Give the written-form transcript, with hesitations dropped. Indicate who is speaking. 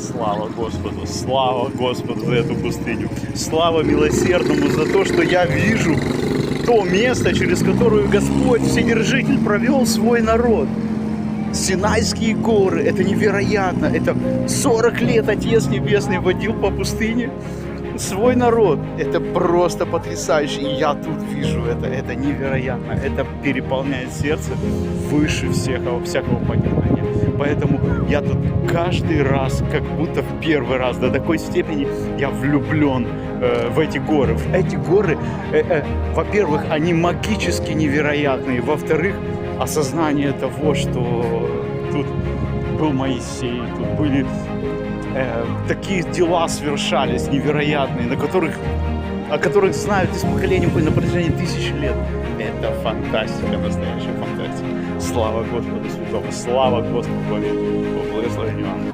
Speaker 1: Слава Господу за эту пустыню. Слава милосердному за то, что я вижу то место, через которое Господь Вседержитель провел свой народ. Синайские горы, это невероятно. Это 40 лет Отец Небесный водил по пустыне свой народ. Это просто потрясающе. И я тут вижу это невероятно. Это переполняет сердце выше всякого понимания. Поэтому я тут каждый раз, как будто в первый раз, до такой степени я влюблен в эти горы. Эти горы, во-первых, они магически невероятные. Во-вторых, осознание того, что тут был Моисей, тут были такие дела совершались невероятные, о которых знают из поколения на протяжении тысяч лет. Это фантастика, настоящая фантастика. Слава Господу Святому, слава Господу, благословению Анна.